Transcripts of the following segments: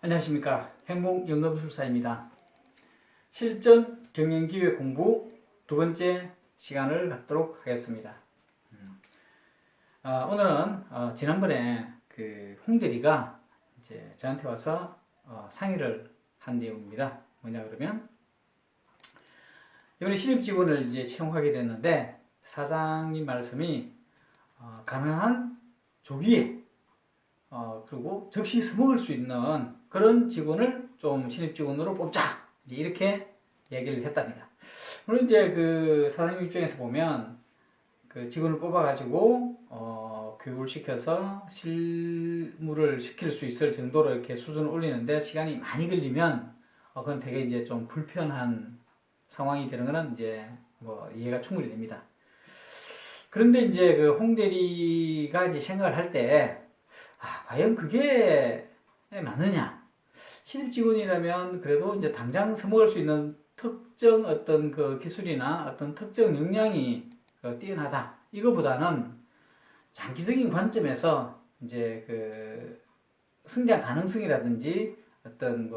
안녕하십니까. 행복연금술사입니다. 실전 경영기획 공부 두 번째 시간을 갖도록 하겠습니다. 오늘은 지난번에 홍대리가 이제 저한테 와서 상의를 한 내용입니다. 뭐냐 그러면 이번에 신입 직원을 이제 채용하게 됐는데 사장님 말씀이 가능한 조기에 그리고 즉시 써먹을 수 있는 그런 직원을 좀 신입 직원으로 뽑자. 이제 이렇게 얘기를 했답니다. 물론 이제 그 사장님 입장에서 보면 그 직원을 뽑아가지고 교육을 시켜서 실무를 시킬 수 있을 정도로 이렇게 수준을 올리는데 시간이 많이 걸리면 그건 되게 이제 좀 불편한 상황이 되는 거는 이제 뭐 이해가 충분히 됩니다. 그런데 이제 그 홍 대리가 이제 생각을 할 때 과연 그게 맞느냐? 신입 직원이라면 그래도 이제 당장 써먹을 수 있는 특정 어떤 그 기술이나 어떤 특정 역량이 뛰어나다. 이거보다는 장기적인 관점에서 이제 그 성장 가능성이라든지 어떤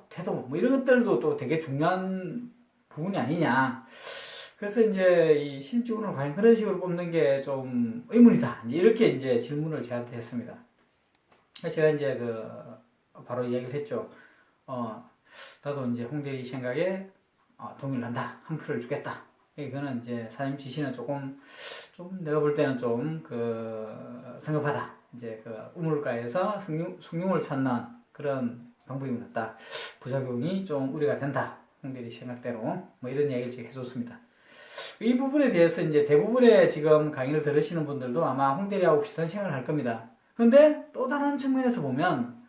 태도 뭐 이런 것들도 또 되게 중요한 부분이 아니냐. 그래서 이제 이 신입 직원을 과연 그런 식으로 뽑는 게 좀 의문이다. 이렇게 이제 질문을 저한테 했습니다. 제가 이제 바로 이야기를 했죠. 나도 이제 홍 대리 생각에 동의를 한다. 한 표를 주겠다. 이거는 이제 사장님 지시는 좀 내가 볼 때는 좀 성급하다. 이제 우물가에서 숭늉을 찾는 그런 방법인 것 같다. 부작용이 좀 우려가 된다. 홍 대리 생각대로 뭐 이런 이야기를 제가 해줬습니다. 이 부분에 대해서 이제 대부분의 지금 강의를 들으시는 분들도 아마 홍 대리하고 비슷한 생각을 할 겁니다. 그런데 또 다른 측면에서 보면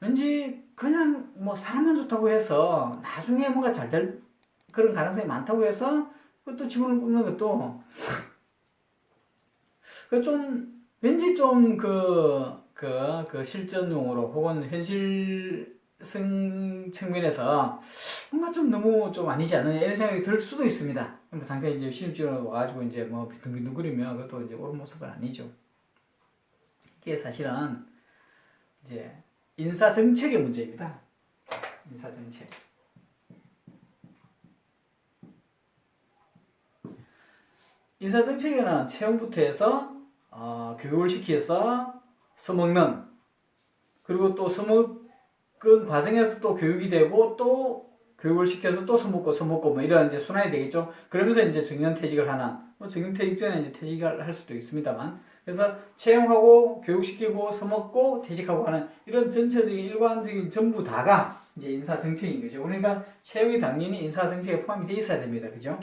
왠지 그냥 뭐 사람만 좋다고 해서 나중에 뭔가 잘 될 그런 가능성이 많다고 해서 또 직원을 뽑는 것도 좀 왠지 좀 실전용으로 혹은 현실성 측면에서 뭔가 좀 너무 좀 아니지 않느냐 이런 생각이 들 수도 있습니다. 당장 이제 신입 직원 와가지고 이제 뭐 비둥비둥거리면 그것도 이제 옳은 모습은 아니죠. 이게 사실은 이제 인사 정책의 문제입니다. 인사 정책. 인사 정책에는 채용부터 해서 교육을 시켜서 써먹는, 그리고 또 써먹은 과정에서 또 교육이 되고 또 교육을 시켜서 또 써먹고 뭐 이런 이제 순환이 되겠죠. 그러면서 이제 정년퇴직을 하는, 뭐 정년퇴직 전에 이제 퇴직을 할 수도 있습니다만, 그래서 채용하고 교육시키고 써먹고 퇴직하고 하는 이런 전체적인 일관적인 전부 다가 이제 인사 정책인 거죠. 그러니까 채용이 당연히 인사 정책에 포함이 되어 있어야 됩니다. 그죠?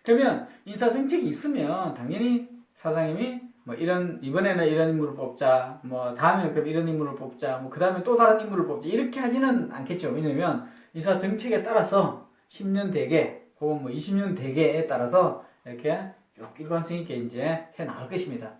그러면 인사 정책이 있으면 당연히 사장님이 뭐 이번에는 이런 인물을 뽑자, 뭐 다음에는 그럼 이런 인물을 뽑자, 뭐 그 다음에 또 다른 인물을 뽑자 이렇게 하지는 않겠죠. 왜냐면 인사 정책에 따라서 10년 대계 혹은 뭐 20년 대계에 따라서 이렇게 쭉 일관성 있게 이제 해 나갈 것입니다.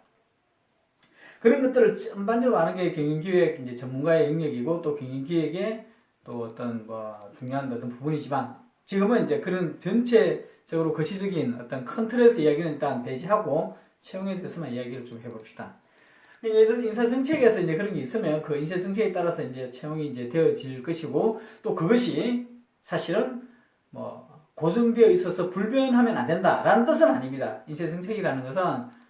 그런 것들을 전반적으로 아는 게 경영기획 이제 전문가의 영역이고 또 경영기획의 또 어떤 뭐 중요한 어떤 부분이지만 지금은 이제 그런 전체적으로 거시적인 어떤 큰 틀에서 이야기는 일단 배제하고 채용에 대해서만 이야기를 좀 해봅시다. 인사 정책에서 이제 그런 게 있으면 그 인사 정책에 따라서 이제 채용이 이제 되어질 것이고 또 그것이 사실은 뭐 고정되어 있어서 불변하면 안 된다라는 뜻은 아닙니다. 인사 정책이라는 것은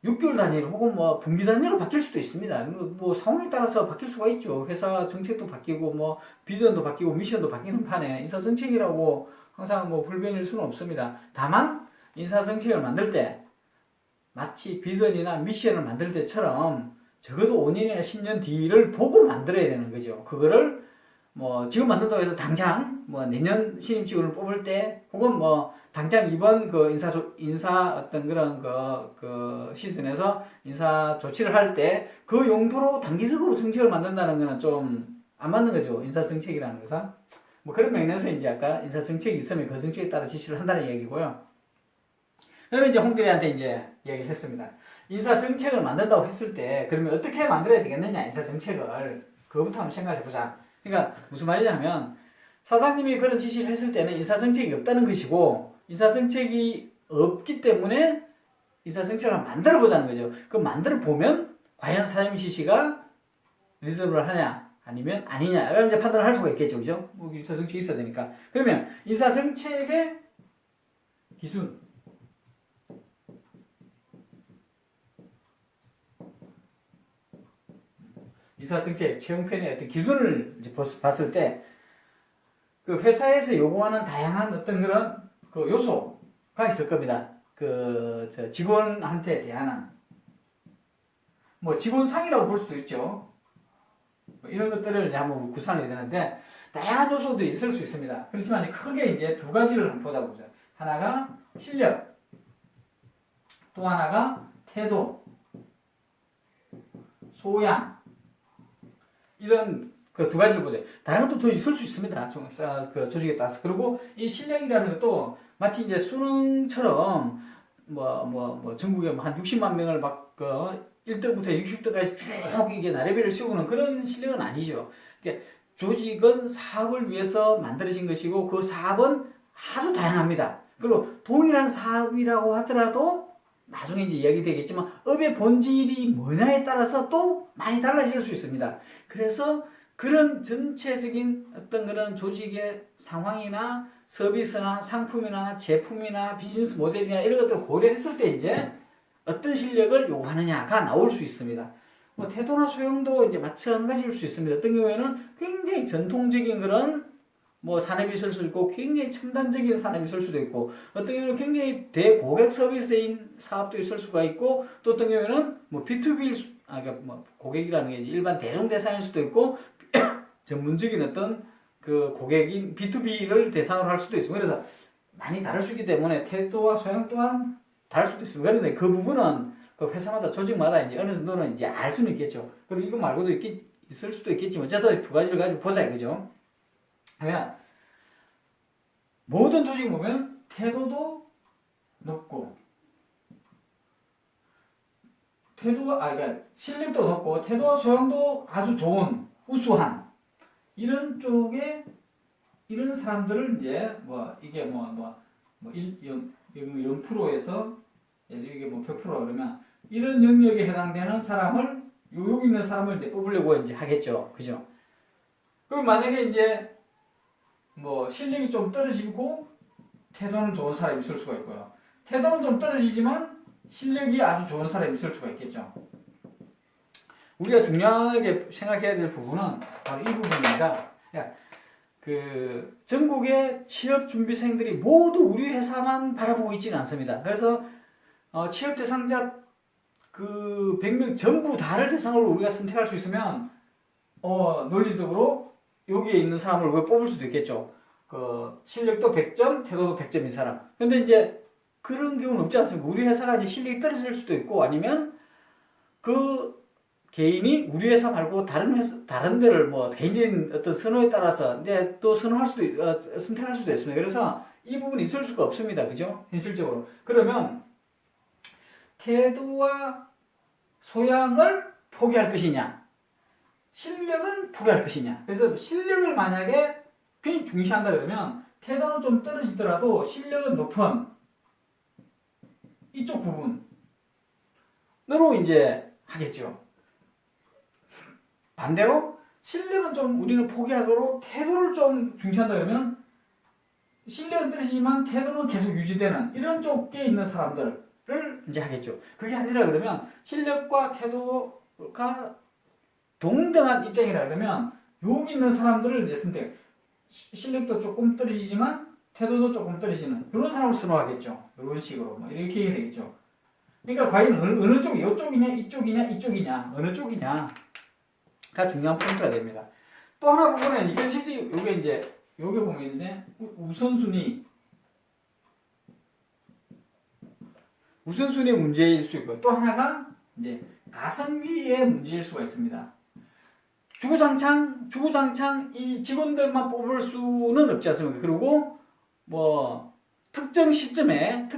6개월 단위로 혹은 뭐 분기 단위로 바뀔 수도 있습니다. 뭐 상황에 따라서 바뀔 수가 있죠. 회사 정책도 바뀌고 뭐 비전도 바뀌고 미션도 바뀌는 판에 인사 정책이라고 항상 뭐 불변일 수는 없습니다. 다만 인사 정책을 만들 때 마치 비전이나 미션을 만들 때처럼 적어도 5년이나 10년 뒤를 보고 만들어야 되는 거죠. 그거를 뭐 지금 만든다고 해서 당장 뭐 내년 신입 직원을 뽑을 때 혹은 뭐 당장 이번 인사 어떤 그런 시즌에서 인사 조치를 할 때 그 용도로 단기적으로 정책을 만든다는 거는 좀 안 맞는 거죠. 인사 정책이라는 것은 뭐 그런 면에서 이제 아까 인사 정책이 있으면 그 정책에 따라 지시를 한다는 얘기고요. 그러면 이제 홍 대리한테 이제 얘기를 했습니다. 인사 정책을 만든다고 했을 때 그러면 어떻게 만들어야 되겠느냐 인사 정책을 그거부터 한번 생각해 보자. 그러니까 무슨 말이냐면 사장님이 그런 지시를 했을 때는 인사정책이 없다는 것이고 인사정책이 없기 때문에 인사정책을 만들어 보자는 거죠. 그 만들어 보면 과연 사장님 지시가 리저브를 하냐 아니면 아니냐 이런 이제 판단을 할 수가 있겠죠, 그죠? 뭐 인사정책이 있어야 되니까. 그러면 인사정책의 기준, 인사정책 채용편의 어떤 기준을 이제 봤을 때 그 회사에서 요구하는 다양한 어떤 그런 그 요소가 있을 겁니다. 저 직원한테 대하는 뭐 직원상이라고 볼 수도 있죠. 뭐 이런 것들을 이제 한번 구상해야 되는데 다양한 요소들이 있을 수 있습니다. 그렇지만 크게 이제 두 가지를 한번 보자. 하나가 실력, 또 하나가 태도, 소양, 이런 그 두 가지를 보세요. 다른 것도 더 있을 수 있습니다. 그 조직에 따라서. 그리고 이 실력이라는 것도 마치 이제 수능처럼 전국에 한 60만 명을 막 1등부터 60등까지 쭉 이게 나래비를 씌우는 그런 실력은 아니죠. 그러니까 조직은 사업을 위해서 만들어진 것이고 그 사업은 아주 다양합니다. 그리고 동일한 사업이라고 하더라도 나중에 이제 이야기 되겠지만 업의 본질이 뭐냐에 따라서 또 많이 달라질 수 있습니다. 그래서 그런 전체적인 어떤 그런 조직의 상황이나 서비스나 상품이나 제품이나 비즈니스 모델이나 이런 것들을 고려했을 때 이제 어떤 실력을 요구하느냐가 나올 수 있습니다. 뭐 태도나 소양도 이제 마찬가지일 수 있습니다. 어떤 경우에는 굉장히 전통적인 그런 뭐 산업이 있을 수 있고 굉장히 첨단적인 산업이 있을 수도 있고 어떤 경우는 굉장히 대고객 서비스인 사업도 있을 수가 있고 또 어떤 경우에는 뭐 B2B 그러니까 뭐 고객이라는 게 일반 대중 대상일 수도 있고 전문적인 어떤 그 고객인 B2B를 대상으로 할 수도 있습니다. 그래서 많이 다를 수 있기 때문에 태도와 소양 또한 다를 수도 있습니다. 그런데 그 부분은 그 회사마다 조직마다 이제 어느 정도는 이제 알 수는 있겠죠. 그리고 이거 말고도 있을 수도 있겠지만 어쨌든 두 가지를 가지고 보자 이거죠. 하면 모든 조직 보면 태도도 높고 그러니까 실력도 높고 태도와 소양도 아주 좋은 우수한 이런 쪽에 이런 사람들을 이제 이게 0%에서 이게 100% 그러면 이런 영역에 해당되는 사람을 여기 있는 사람을 이제 뽑으려고 이제 하겠죠, 그죠? 그럼 만약에 이제 실력이 좀 떨어지고 태도는 좋은 사람이 있을 수가 있고요. 태도는 좀 떨어지지만 실력이 아주 좋은 사람이 있을 수가 있겠죠. 우리가 중요하게 생각해야 될 부분은 바로 이 부분입니다. 그 전국의 취업 준비생들이 모두 우리 회사만 바라보고 있지는 않습니다. 그래서 취업 대상자 그 100명 전부 다를 대상으로 우리가 선택할 수 있으면 논리적으로 여기에 있는 사람을 왜 뽑을 수도 있겠죠. 그 실력도 100점, 태도도 100점인 사람. 근데 이제 그런 경우는 없지 않습니까? 우리 회사가 이제 실력이 떨어질 수도 있고 아니면 그 개인이 우리 회사 말고 다른 데를 개인적인 어떤 선호에 따라서 이제 또 선택할 수도 있습니다. 그래서 이 부분이 있을 수가 없습니다. 그죠? 현실적으로. 그러면 태도와 소양을 포기할 것이냐? 실력은 포기할 것이냐? 그래서 실력을 만약에 굉장히 중시한다 그러면 태도는 좀 떨어지더라도 실력은 높은 이쪽 부분으로 이제 하겠죠. 반대로 실력은 좀 우리는 포기하도록 태도를 좀 중시한다 그러면 실력은 떨어지지만 태도는 계속 유지되는 이런 쪽에 있는 사람들을 이제 하겠죠. 그게 아니라 그러면 실력과 태도가 동등한 입장이라 그러면 여기 있는 사람들을 이제 선택. 실력도 조금 떨어지지만 태도도 조금 떨어지는 그런 사람을 선호하겠죠. 이런 식으로 이렇게 되겠죠. 그러니까 과연 어느 쪽이 이쪽이냐 이쪽이냐 어느 쪽이냐가 중요한 포인트가 됩니다. 또 하나 보면 이게 실제 요게 보면 이제 우선순위 문제일 수 있고 또 하나가 이제 가성비의 문제일 수가 있습니다. 주구장창 이 직원들만 뽑을 수는 없지 않습니까? 그리고 특정 시점에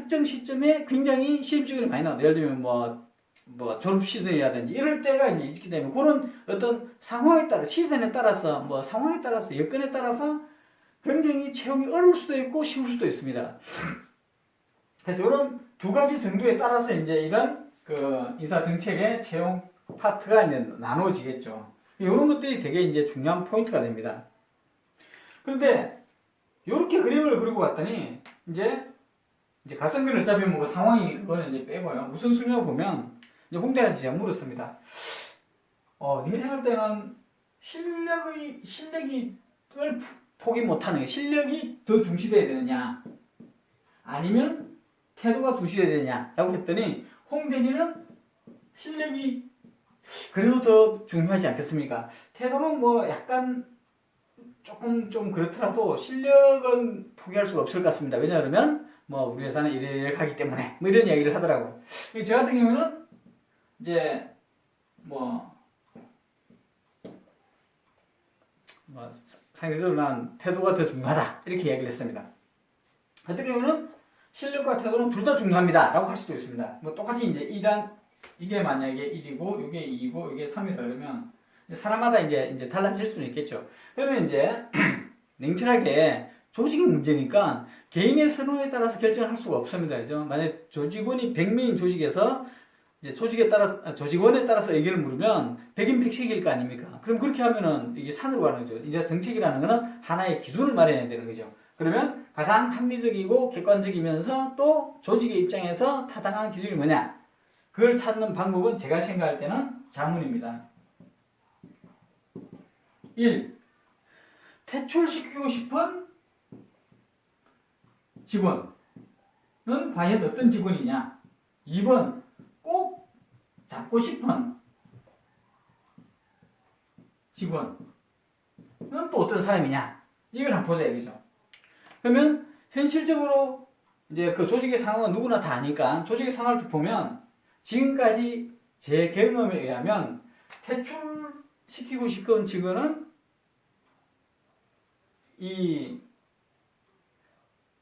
굉장히 시험지원이 많이 나와요. 예를 들면 졸업 시즌이라든지 이럴 때가 이제 있기 때문에 그런 어떤 상황에 따라 시즌에 따라서 상황에 따라서 여건에 따라서 굉장히 채용이 어려울 수도 있고 쉬울 수도 있습니다. 그래서 이런 두 가지 정도에 따라서 이제 이런 그 인사 정책의 채용 파트가 이제 나눠지겠죠. 이런 것들이 되게 이제 중요한 포인트가 됩니다. 그런데 이렇게 그림을 그리고 왔더니 이제 가성비는 어차피 뭐 상황이 그거는 이제 빼고요. 우선순위로 보면 이제 홍대한테 제가 물었습니다. 네가 생각할 때는 실력을 포기 못하는 게 실력이 더 중시돼야 되느냐, 아니면 태도가 중시돼야 되느냐라고 했더니 홍대리는 실력이 그래도 더 중요하지 않겠습니까? 태도는 뭐 약간 조금 좀 그렇더라도 실력은 포기할 수가 없을 것 같습니다. 왜냐하면 뭐 우리 회사는 이래 하기 때문에 뭐 이런 이야기를 하더라고요. 저 같은 경우는 이제 뭐 상대적으로 난 태도가 더 중요하다 이렇게 이야기를 했습니다. 어떤 경우는 실력과 태도는 둘 다 중요합니다 라고 할 수도 있습니다. 뭐 똑같이 이제 이게 만약에 1이고 이게 2이고 이게 3이라 그러면 사람마다 이제 달라질 수는 있겠죠. 그러면 이제 냉철하게 조직의 문제니까 개인의 선호에 따라서 결정을 할 수가 없습니다. 그죠? 만약 조직원이 100명인 조직에서 이제 조직원에 따라서 의견을 물으면 100인 100색일 거 아닙니까? 그럼 그렇게 하면은 이게 산으로 가는 거죠. 이제 정책이라는 거는 하나의 기준을 마련해야 되는 거죠. 그러면 가장 합리적이고 객관적이면서 또 조직의 입장에서 타당한 기준이 뭐냐? 그걸 찾는 방법은 제가 생각할 때는 자문입니다. 1. 퇴출시키고 싶은 직원은 과연 어떤 직원이냐? 2번. 꼭 잡고 싶은 직원은 또 어떤 사람이냐? 이걸 한번 보자 이거죠. 그러면 현실적으로 이제 그 조직의 상황은 누구나 다 아니까 조직의 상황을 쭉 보면 지금까지 제 경험에 의하면 퇴출시키고 싶은 직원은 이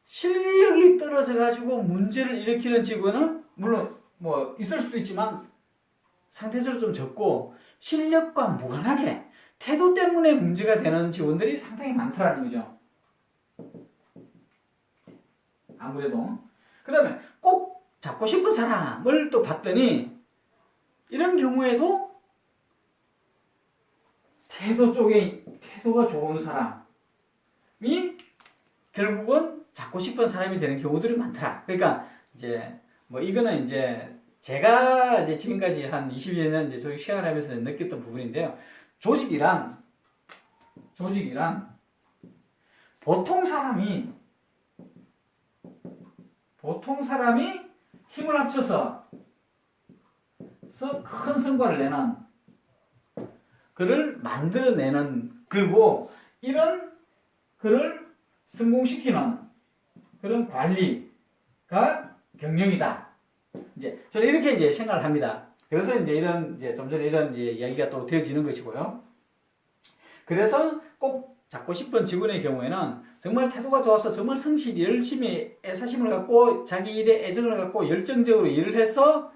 실력이 떨어져 가지고 문제를 일으키는 직원은 물론 뭐 있을 수도 있지만 상대적으로 좀 적고 실력과 무관하게 태도 때문에 문제가 되는 직원들이 상당히 많더라는 거죠. 아무래도. 그 다음에 꼭 잡고 싶은 사람을 또 봤더니 이런 경우에도 태도가 좋은 사람이 결국은 잡고 싶은 사람이 되는 경우들이 많더라. 그러니까 이제 뭐 이거는 이제 제가 이제 지금까지 한 20여 년 이제 조직 생활하면서 느꼈던 부분인데요. 조직이란 보통 사람이 힘을 합쳐서 큰 성과를 내는 그를 만들어내는 거고 이런 그를 성공시키는 그런 관리가 경영이다. 이제 저는 이렇게 이제 생각을 합니다. 그래서 이제 좀 전에 이런 이야기가 또 되어지는 것이고요. 그래서 꼭 잡고 싶은 직원의 경우에는 정말 태도가 좋아서 정말 성실히 열심히 애사심을 갖고 자기 일에 애정을 갖고 열정적으로 일을 해서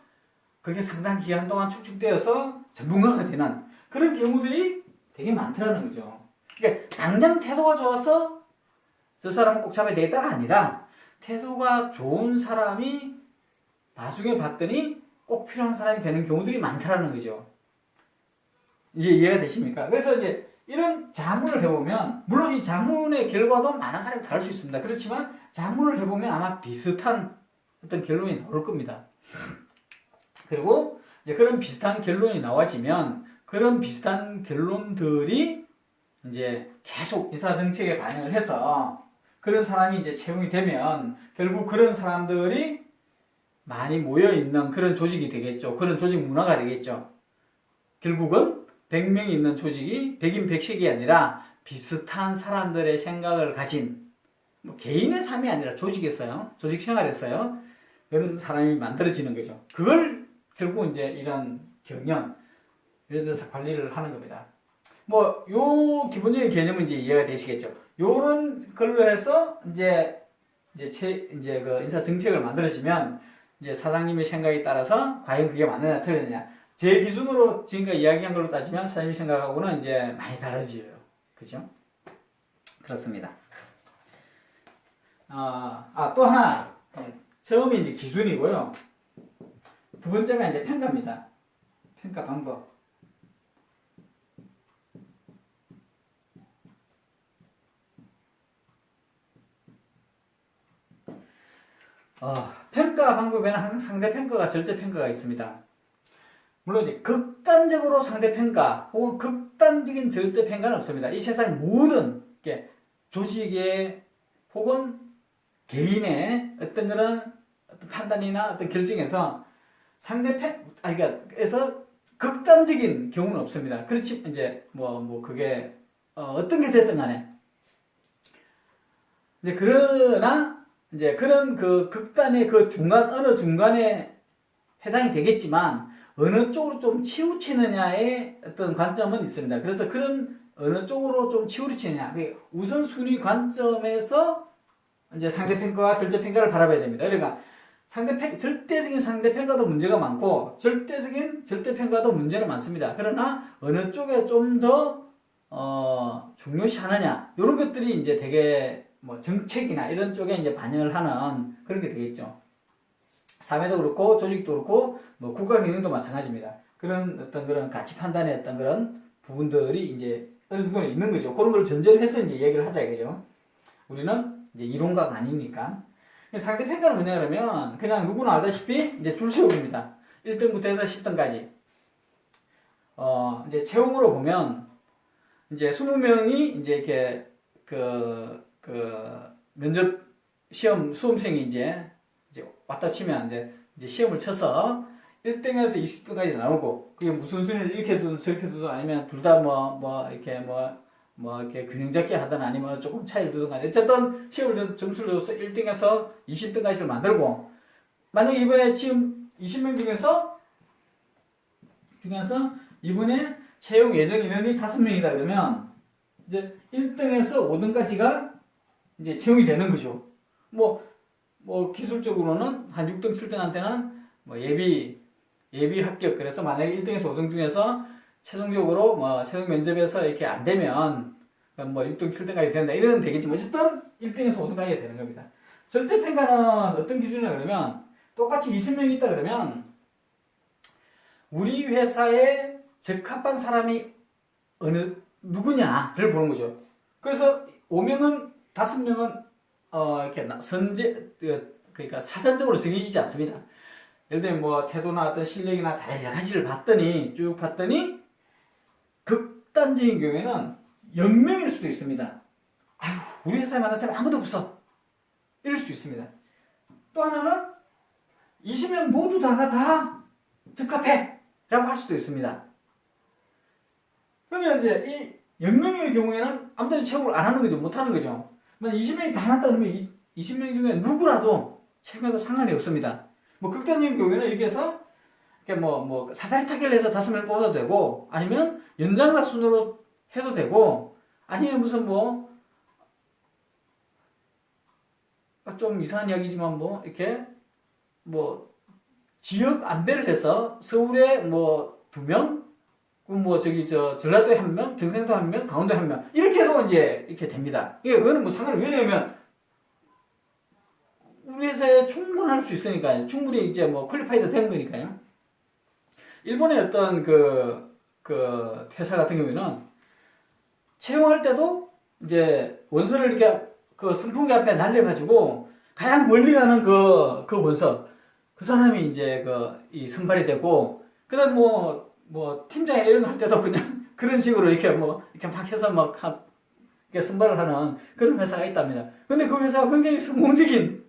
그게 상당 기간 동안 축적되어서 전문가가 되는 그런 경우들이 되게 많더라는 거죠. 그러니까 당장 태도가 좋아서 저 사람은 꼭 잡아야 되겠다가 아니라 태도가 좋은 사람이 나중에 봤더니 꼭 필요한 사람이 되는 경우들이 많더라는 거죠. 이제 이해가 되십니까? 그래서 이제 이런 자문을 해보면 물론 이 자문의 결과도 많은 사람이 다를 수 있습니다. 그렇지만 자문을 해보면 아마 비슷한 어떤 결론이 나올 겁니다. 그리고 이제 그런 비슷한 결론이 나와지면 그런 비슷한 결론들이 이제 계속 인사정책에 반영을 해서 그런 사람이 이제 채용이 되면 결국 그런 사람들이 많이 모여있는 그런 조직이 되겠죠. 그런 조직 문화가 되겠죠. 결국은 100명이 있는 조직이 100인 100색이 아니라 비슷한 사람들의 생각을 가진 뭐 개인의 삶이 아니라 조직에서요. 조직 생활에서요. 그런 사람이 만들어지는 거죠. 그걸 결국 이제 이런 경영 이런 데서 관리를 하는 겁니다. 뭐 요 기본적인 개념은 이제 이해가 되시겠죠. 요런 걸로 해서 이제 그 인사 정책을 만들어지면 이제 사장님의 생각에 따라서 과연 그게 맞느냐 틀리느냐. 제 기준으로 지금까지 이야기한 걸로 따지면 사장님 생각하고는 이제 많이 다르지요. 그죠? 그렇습니다. 또 하나. 처음이 이제 기준이고요. 두 번째가 이제 평가입니다. 평가 방법. 평가 방법에는 항상 상대평가가 절대평가가 있습니다. 물론 이제 극단적으로 상대평가 혹은 극단적인 절대평가는 없습니다. 이 세상 모든 조직의 혹은 개인의 어떤 그런 어떤 판단이나 어떤 결정에서 그래서 극단적인 경우는 없습니다. 그렇지, 이제, 그게, 어떤 게 됐든 간에. 이제, 그러나, 이제, 그런 그 극단의 그 어느 중간에 해당이 되겠지만, 어느 쪽으로 좀 치우치느냐의 어떤 관점은 있습니다. 그래서 그런 어느 쪽으로 좀 치우치느냐, 우선순위 관점에서 이제 상대평가와 절대평가를 바라봐야 됩니다. 그러니까, 절대적인 상대평가도 문제가 많고 절대적인 절대평가도 문제는 많습니다. 그러나 어느 쪽에 좀 더 중요시하느냐 이런 것들이 이제 되게 정책이나 이런 쪽에 이제 반영을 하는 그런 게 되겠죠. 사회도 그렇고 조직도 그렇고 국가 경영도 마찬가지입니다. 그런 어떤 그런 가치 판단의 어떤 그런 부분들이 이제 어느 정도는 있는 거죠. 그런 걸 전제로 해서 이제 얘기를 하자 이거죠. 우리는 이제 이론가가 아니니까. 상대평가는 뭐냐 그러면 그냥 누구나 알다시피 이제 줄 세우기입니다. 1등부터 해서 10등까지. 이제 채용으로 보면 이제 20명이 이제 이렇게 면접 시험 수험생이 이제 왔다 치면 이제 시험을 쳐서 1등에서 20등까지 나오고 그게 무슨 순위를 이렇게 두든 저렇게 두든 아니면 둘 다 이렇게 균형 잡게 하든 아니면 조금 차이를 두든 간에 어쨌든 시험을 줘서 점수를 줘서 1등에서 20등까지를 만들고 만약에 이번에 지금 20명 중에서 이번에 채용 예정 인원이 5명이다 그러면 이제 1등에서 5등까지가 이제 채용이 되는 거죠. 기술적으로는 한 6등, 7등한테는 예비 합격. 그래서 만약에 1등에서 5등 중에서 최종적으로 최종 면접에서 이렇게 안 되면 6등, 7등까지 된다. 이러면 되겠지만 어쨌든 1등에서 5등까지 되는 겁니다. 절대평가는 어떤 기준이냐 그러면 똑같이 20명이 있다 그러면 우리 회사에 적합한 사람이 누구냐를 보는 거죠. 그래서 5명은 5명은 이렇게 그러니까 사전적으로 정해지지 않습니다. 예를 들면 태도나 어떤 실력이나 다른 여러 가지를 쭉 봤더니 극단적인 경우에는 0명일 수도 있습니다. 아유, 우리 회사에 만난 사람이 아무도 없어. 이럴 수 있습니다. 또 하나는 20명 모두 다 적합해. 라고 할 수도 있습니다. 그러면 이제 이 0명의 경우에는 아무도 채용을 안 하는 거죠. 못 하는 거죠. 20명이 다 맞다 그러면 20명 중에 누구라도 채용해도 상관이 없습니다. 극단적인 경우에는 이렇게 해서 사다리 타기를 해서 5명을 뽑아도 되고 아니면 연장자 순으로 해도 되고 아니면 무슨 좀 이상한 이야기지만 이렇게 지역 안배를 해서 서울에 2명 전라도에 1명, 경상도 1명, 강원도에 1명 이렇게 해도 이제 이렇게 됩니다. 이거는 상관이 왜냐면 우리 회사에 충분할 수 있으니까요. 충분히 이제 퀄리파이드 된 거니까요. 일본의 어떤 그 회사 같은 경우에는 채용할 때도 이제 원서를 이렇게 선풍기 앞에 날려가지고 가장 멀리 가는 그 원서 그 사람이 이제 이 선발이 되고 그다음 팀장이나 이런 거 할 때도 그냥 그런 식으로 이렇게 이렇게 막 해서 이렇게 선발을 하는 그런 회사가 있답니다. 근데 그 회사가 굉장히 성공적인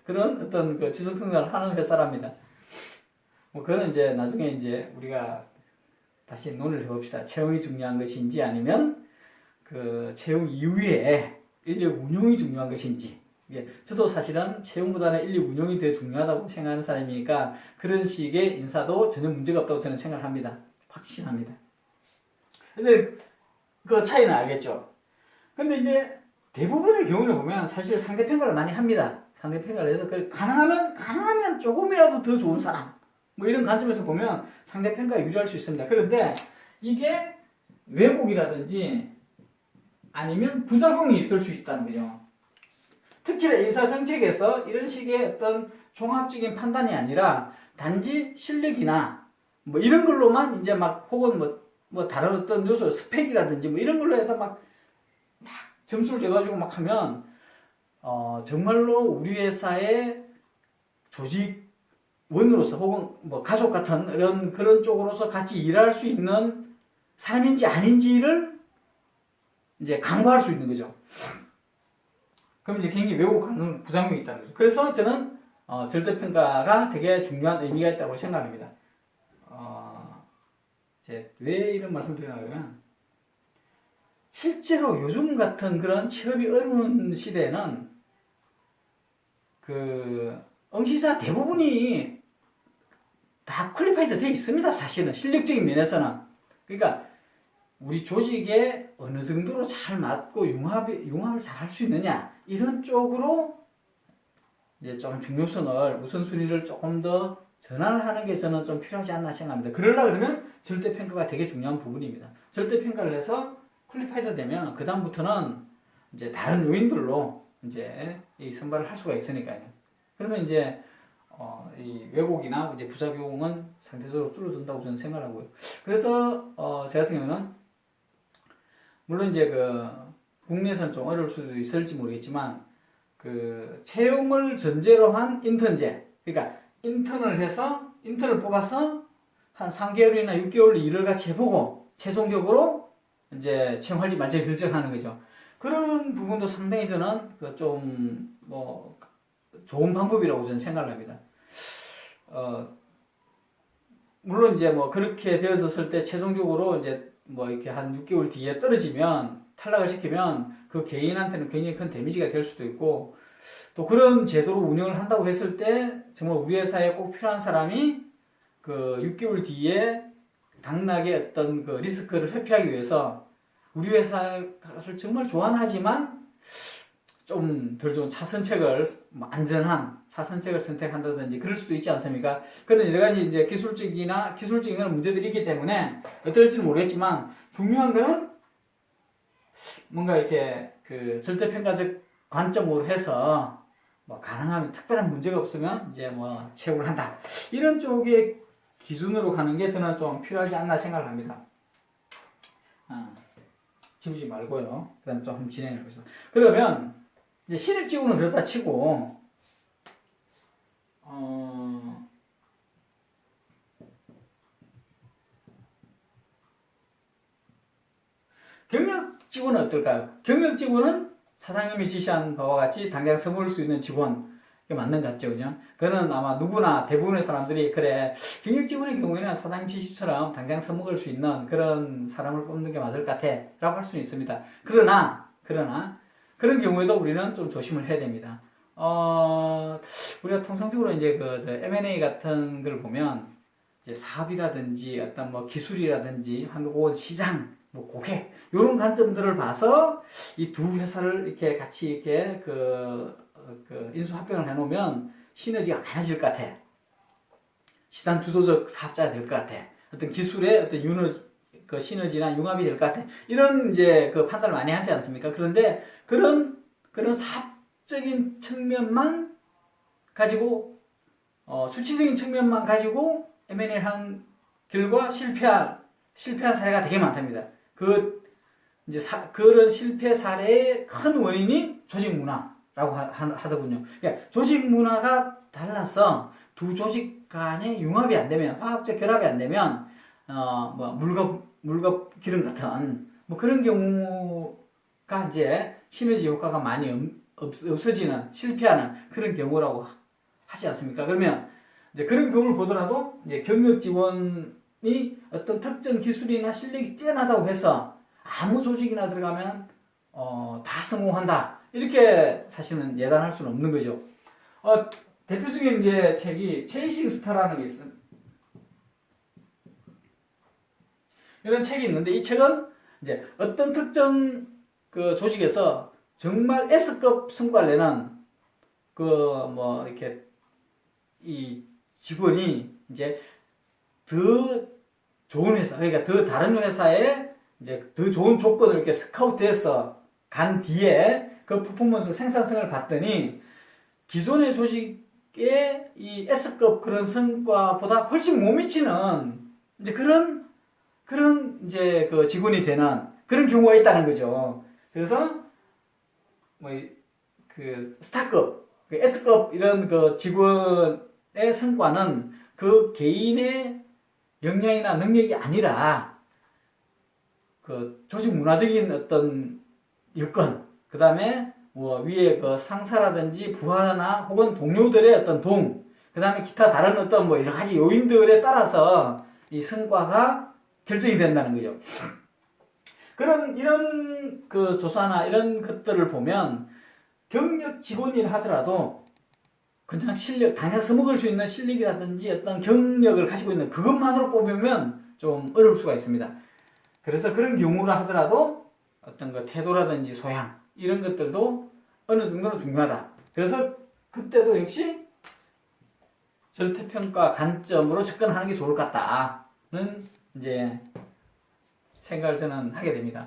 그런 어떤 지속 성장을 하는 회사랍니다. 그거는 이제 나중에 이제 우리가 다시 논의를 해봅시다. 채용이 중요한 것인지 아니면 채용 이후에 인력 운용이 중요한 것인지. 저도 사실은 채용보다는 인력 운용이 더 중요하다고 생각하는 사람이니까 그런 식의 인사도 전혀 문제가 없다고 저는 생각합니다. 확신합니다. 근데 그 차이는 알겠죠. 근데 이제 대부분의 경우를 보면 사실 상대평가를 많이 합니다. 상대평가를 해서 가능하면 조금이라도 더 좋은 사람 이런 관점에서 보면 상대평가에 유리할 수 있습니다. 그런데 이게 왜곡이라든지 아니면 부작용이 있을 수 있다는 거죠. 특히나 인사정책에서 이런 식의 어떤 종합적인 판단이 아니라 단지 실력이나 이런 걸로만 이제 혹은 다른 어떤 요소 스펙이라든지 이런 걸로 해서 막 점수를 줘가지고 하면 정말로 우리 회사의 조직원으로서 혹은 뭐 가족 같은 그런 쪽으로서 같이 일할 수 있는 사람인지 아닌지를 이제 강구할 수 있는 거죠. 그럼 이제 굉장히 외국 가능 부작용이 있다는 거죠. 그래서 저는 절대평가가 되게 중요한 의미가 있다고 생각합니다. 이제 왜 이런 말씀을 드리나 그러면 실제로 요즘 같은 그런 취업이 어려운 시대에는 그 응시자 대부분이 다 퀄리파이드 되어 있습니다. 사실은 실력적인 면에서는. 그러니까 우리 조직에 어느 정도로 잘 맞고 융합을 잘 할 수 있느냐 이런 쪽으로 이제 좀 중요성을 우선순위를 조금 더 전환을 하는 게 저는 좀 필요하지 않나 생각합니다. 그러려고 그러면 절대평가가 되게 중요한 부분입니다. 절대평가를 해서 퀄리파이드 되면 그 다음부터는 이제 다른 요인들로 이제 이 선발을 할 수가 있으니까요. 그러면 이제 이 왜곡이나 이제 부작용은 상대적으로 줄어든다고 저는 생각하고요. 그래서 제 같은 경우는 물론 이제 그 국내에서는 좀 어려울 수도 있을지 모르겠지만 그 채용을 전제로 한 인턴제, 그러니까 인턴을 뽑아서 한 3개월이나 6개월 일을 같이 해보고 최종적으로 이제 채용할지 말지 결정하는 거죠. 그런 부분도 상당히 저는 좀 뭐 좋은 방법이라고 저는 생각을 합니다. 물론 이제 뭐 그렇게 되어졌을 때 최종적으로 이제 뭐 이렇게 한 6개월 뒤에 떨어지면 탈락을 시키면 그 개인한테는 굉장히 큰 데미지가 될 수도 있고 또 그런 제도로 운영을 한다고 했을 때 정말 우리 회사에 꼭 필요한 사람이 그 6개월 뒤에 당락의 어떤 그 리스크를 회피하기 위해서 우리 회사를 정말 좋아하지만 좀 덜 좋은 차선책을 안전한 차선책을 선택한다든지 그럴 수도 있지 않습니까? 그런 여러 가지 이제 기술적인 문제들이 있기 때문에 어떨지는 모르겠지만 중요한 거는 뭔가 이렇게 그 절대평가적 관점으로 해서 뭐 가능하면 특별한 문제가 없으면 이제 뭐 채용을 한다 이런 쪽의 기준으로 가는 게 저는 좀 필요하지 않나 생각을 합니다. 지우지 말고요. 그 다음에 좀 한번 진행해 보겠습니다. 그러면 이제 신입직원은 그렇다 치고 경력직원은 어떨까요? 경력직원은 사장님이 지시한 바와 같이 당장 써먹을 수 있는 직원 이게 맞는 것 같죠, 그죠? 그거는 아마 누구나 대부분의 사람들이 그래 경력직원의 경우에는 사장님 지시처럼 당장 써먹을 수 있는 그런 사람을 뽑는 게 맞을 것 같아 라고 할 수는 있습니다. 그러나 그런 경우에도 우리는 좀 조심을 해야 됩니다. 우리가 통상적으로 이제 M&A 같은 걸 보면 이제 사업이라든지 어떤 뭐 기술이라든지 한국 시장, 뭐 고객 이런 관점들을 봐서 이 두 회사를 이렇게 같이 이렇게 인수 합병을 해놓으면 시너지가 많아질 것 같아. 시장 주도적 사업자가 될 것 같아. 어떤 기술의 어떤 시너지나 융합이 될 것 같아. 이런 이제 판단을 많이 하지 않습니까? 그런데 그런 사업적인 측면만 가지고 수치적인 측면만 가지고 M&A를 한 결과 실패한 사례가 되게 많답니다. 그런 실패 사례의 큰 원인이 조직 문화라고 하더군요. 그러니까 조직 문화가 달라서 두 조직 간의 융합이 안 되면, 화학적 결합이 안 되면, 물과 기름 같은, 뭐 그런 경우가 이제 시너지 효과가 많이 없어지는, 실패하는 그런 경우라고 하지 않습니까? 그러면 이제 그런 경우를 보더라도 이제 경력 지원이 어떤 특정 기술이나 실력이 뛰어나다고 해서 아무 조직이나 들어가면 다 성공한다 이렇게 사실은 예단할 수는 없는 거죠. 대표적인 이제 책이 체이싱 스타라는 게 있습니다. 이런 책이 있는데 이 책은 이제 어떤 특정 그 조직에서 정말 S급 성과를 내는 이렇게 이 직원이 이제 더 좋은 회사, 그러니까 더 다른 회사에 이제 더 좋은 조건을 이렇게 스카우트해서 간 뒤에 그 퍼포먼스 생산성을 봤더니 기존의 조직의 이 S급 그런 성과보다 훨씬 못 미치는 이제 그런 이제 직원이 되는 그런 경우가 있다는 거죠. 그래서 그 스타급, 그 S급 이런 그 직원의 성과는 그 개인의 역량이나 능력이 아니라 그 조직 문화적인 어떤 여건, 그 다음에 뭐 위에 그 상사라든지 부하나 혹은 동료들의 어떤 그 다음에 기타 다른 어떤 뭐 여러 가지 요인들에 따라서 이 성과가 결정이 된다는 거죠. 이런 그 조사나 이런 것들을 보면 경력 직원이라 하더라도 그냥 실력, 당장 써먹을 수 있는 실력이라든지 어떤 경력을 가지고 있는 그것만으로 뽑으면 좀 어려울 수가 있습니다. 그래서 그런 경우라 하더라도 어떤 그 태도라든지 소양 이런 것들도 어느 정도는 중요하다. 그래서 그때도 역시 절대평가 관점으로 접근하는 게 좋을 것 같다는 이제 생각을 저는 하게 됩니다.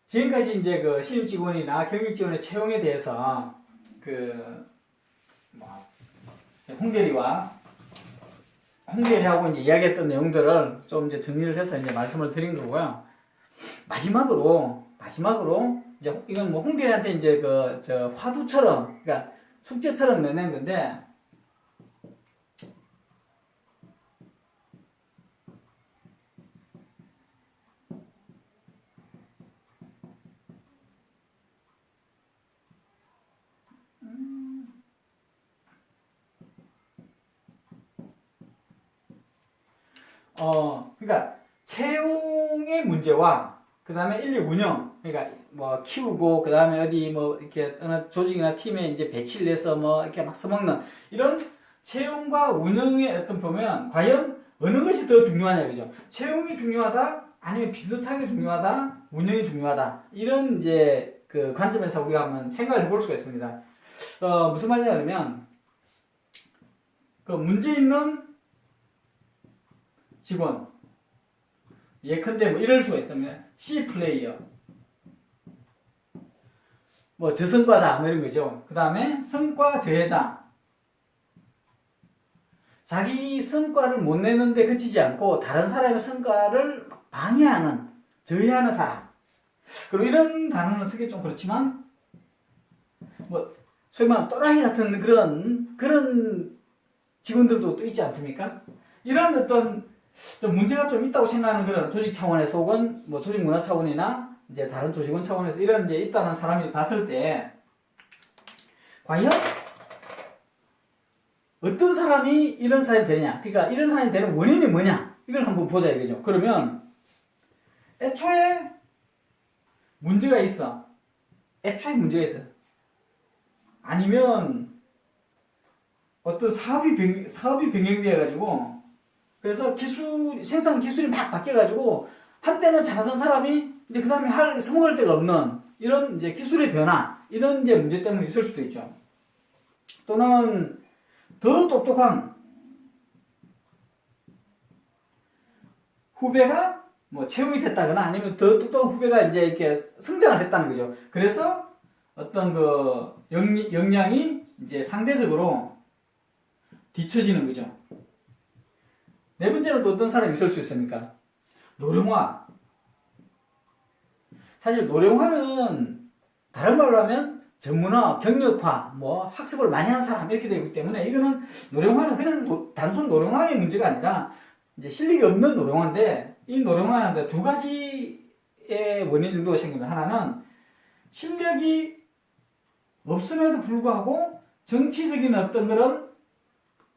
지금까지 이제 그 신입 직원이나 경력 직원의 채용에 대해서 홍대리하고 이제 이야기했던 내용들을 좀 이제 정리를 해서 이제 말씀을 드린 거고요. 마지막으로 이제 이건 뭐 홍대리한테 이제 저 화두처럼, 그러니까 숙제처럼 내는 건데, 그러니까 채용의 문제와 그 다음에 인력 운영, 그러니까 뭐 키우고 그 다음에 어디 뭐 이렇게 어느 조직이나 팀에 이제 배치를 해서 뭐 이렇게 막 써먹는 이런 채용과 운영의 어떤 보면 과연 어느 것이 더 중요하냐, 그죠? 채용이 중요하다, 아니면 비슷하게 중요하다, 운영이 중요하다, 이런 이제 그 관점에서 우리가 한번 생각을 해볼 수가 있습니다. 무슨 말이냐 그러면 그 문제 있는 직원, 예컨대 뭐 이럴 수가 있습니다. C 플레이어, 뭐 저성과자 뭐 이런 거죠. 그 다음에 성과 저해자, 자기 성과를 못 내는데 그치지 않고 다른 사람의 성과를 방해하는, 저해하는 사람. 그리고 이런 단어는 쓰기 좀 그렇지만 뭐 소위 말하면 또라이 같은 그런 직원들도 또 있지 않습니까? 이런 어떤 좀 문제가 좀 있다고 생각하는 그런 조직 차원에서 혹은 뭐 조직 문화 차원이나 이제 다른 조직원 차원에서 이런 이제 있다는 사람이 봤을 때 과연 어떤 사람이 이런 사람이 되느냐, 그러니까 이런 사람이 되는 원인이 뭐냐, 이걸 한번 보자 이거죠. 그러면 애초에 문제가 있어. 아니면 어떤 사업이 변경돼 가지고, 그래서 생산 기술이 막 바뀌어가지고, 한때는 잘하던 사람이 이제 그 다음에 성공할 데가 없는 이런 이제 기술의 변화, 이런 이제 문제 때문에 있을 수도 있죠. 또는 더 똑똑한 후배가 뭐 채용이 됐다거나 아니면 더 똑똑한 후배가 이제 이렇게 성장을 했다는 거죠. 그래서 어떤 그 역량이 이제 상대적으로 뒤처지는 거죠. 네 번째는 또 어떤 사람이 있을 수 있습니까? 노령화. 사실 노령화는 다른 말로 하면 전문화, 경력화, 뭐 학습을 많이 한 사람 이렇게 되기 때문에 이거는 노령화는 그냥 단순 노령화의 문제가 아니라 이제 실력이 없는 노령화인데, 이 노령화는 두 가지의 원인 정도가 생깁니다. 하나는 실력이 없음에도 불구하고 정치적인 어떤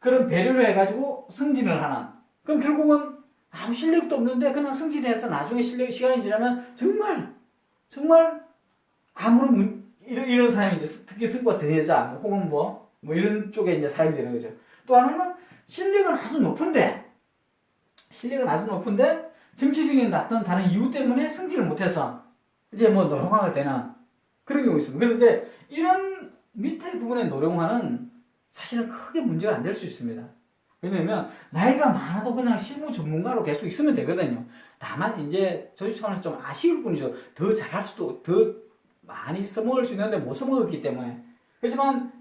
그런 배려를 해가지고 승진을 하는. 그럼 결국은 아무 실력도 없는데 그냥 승진해서 나중에 시간이 지나면 정말 아무런 이런 사람이 이제 특히 승과 전해자 혹은 뭐 이런 쪽에 이제 사람이 되는 거죠. 또 하나는 실력은 아주 높은데 정치적인 어떤 다른 이유 때문에 승진을 못해서 이제 뭐 노령화가 되는 그런 경우 있습니다. 그런데 이런 밑에 부분의 노령화는 사실은 크게 문제가 안 될 수 있습니다. 왜냐면 나이가 많아도 그냥 실무 전문가로 계속 있으면 되거든요. 다만 이제 조직 차원에서 좀 아쉬울 뿐이죠. 더 잘할 수도, 더 많이 써먹을 수 있는데 못 써먹었기 때문에. 그렇지만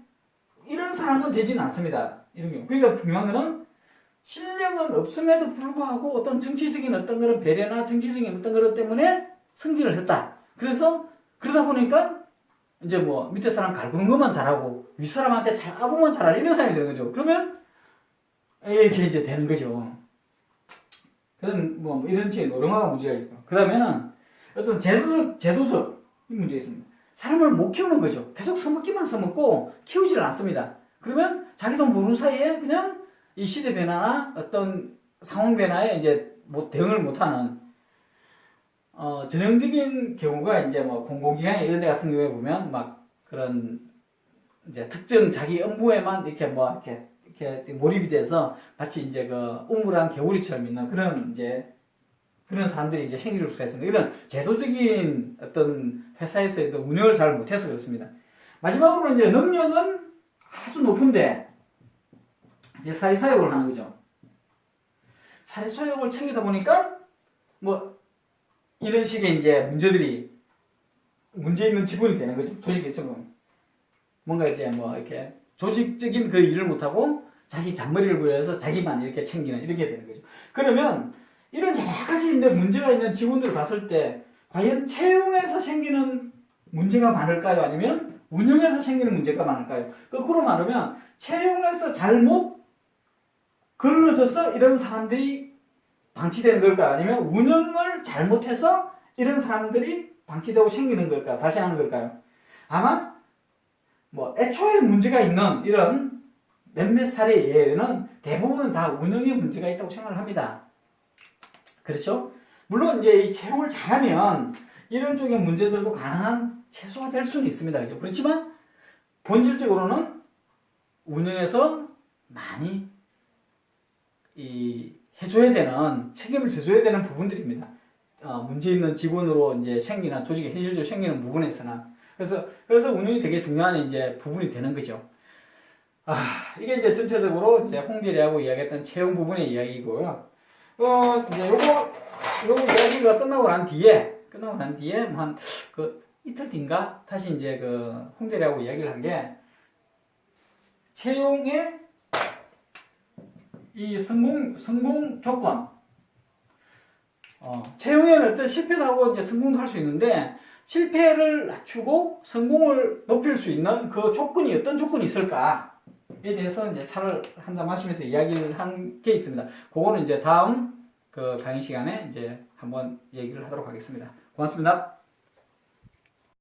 이런 사람은 되지는 않습니다. 이런 경우. 그러니까 중요한 거는 실력은 없음에도 불구하고 어떤 정치적인 어떤 그런 배려나 정치적인 어떤 그런 때문에 승진을 했다. 그래서 그러다 보니까 이제 뭐 밑에 사람 갈구는 것만 잘하고 윗 사람한테 잘 아부만 잘하는 이런 사람이 되는 거죠. 그러면 이렇게 이제 되는 거죠. 그런 뭐 이런 식의 노령화가 문제가 있고, 그 다음에는 어떤 제도적 문제가 있습니다. 사람을 못 키우는 거죠. 계속 써먹기만 써먹고 키우지를 않습니다. 그러면 자기도 모르는 사이에 그냥 이 시대 변화나 어떤 상황 변화에 이제 뭐 대응을 못하는 전형적인 경우가 이제 뭐 공공기관 이런 데 같은 경우에 보면 막 그런 이제 특정 자기 업무에만 이렇게 뭐 이렇게 몰입이 돼서 마치 이제 그 우물안 개구리처럼 있는 그런 이제 그런 사람들이 이제 생길 수가 있습니다. 이런 제도적인 어떤 회사에서의 운영을 잘 못해서 그렇습니다. 마지막으로 이제 능력은 아주 높은데 이제 사리사욕을 하는 거죠. 사리사욕을 챙기다 보니까 뭐 이런 식의 이제 문제 있는 직원이 되는 거죠. 조직에 있으면 뭔가 이제 뭐 이렇게 조직적인 그 일을 못하고 자기 잔머리를 부려서 자기만 이렇게 챙기는 이렇게 되는 거죠. 그러면 이런 여러 가지 문제가 있는 직원들을 봤을 때 과연 채용에서 생기는 문제가 많을까요? 아니면 운영에서 생기는 문제가 많을까요? 거꾸로 말하면 채용에서 잘못 걸러져서 이런 사람들이 방치되는 걸까요? 아니면 운영을 잘못해서 이런 사람들이 방치되고 생기는 걸까요? 발생하는 걸까요? 아마 뭐 애초에 문제가 있는 이런 몇몇 사례에 의해는 대부분은 다 운영에 문제가 있다고 생각을 합니다. 그렇죠? 물론 이제 이 채용을 잘하면 이런 쪽의 문제들도 가능한 최소화될 수는 있습니다. 그렇죠? 그렇지만 본질적으로는 운영에서 많이 해줘야 되는 책임을 져줘야 되는 부분들입니다. 문제 있는 직원으로 이제 생기나 조직에 현실적으로 생기는 부분에서는 그래서 운영이 되게 중요한 이제 부분이 되는 거죠. 이게 이제 전체적으로 이제 홍대리하고 이야기했던 채용 부분의 이야기고요. 이제 요거 이야기가 끝나고 난 뒤에 한 그 이틀 뒤인가 다시 이제 그 홍대리하고 이야기를 한 게 채용의 이 성공 조건. 채용에는 어떤 실패도 하고 이제 성공도 할 수 있는데 실패를 낮추고 성공을 높일 수 있는 그 조건이 어떤 조건이 있을까에 대해서 이제 차를 한잔 마시면서 이야기를 한 게 있습니다. 그거는 이제 다음 그 강의 시간에 이제 한번 얘기를 하도록 하겠습니다. 고맙습니다.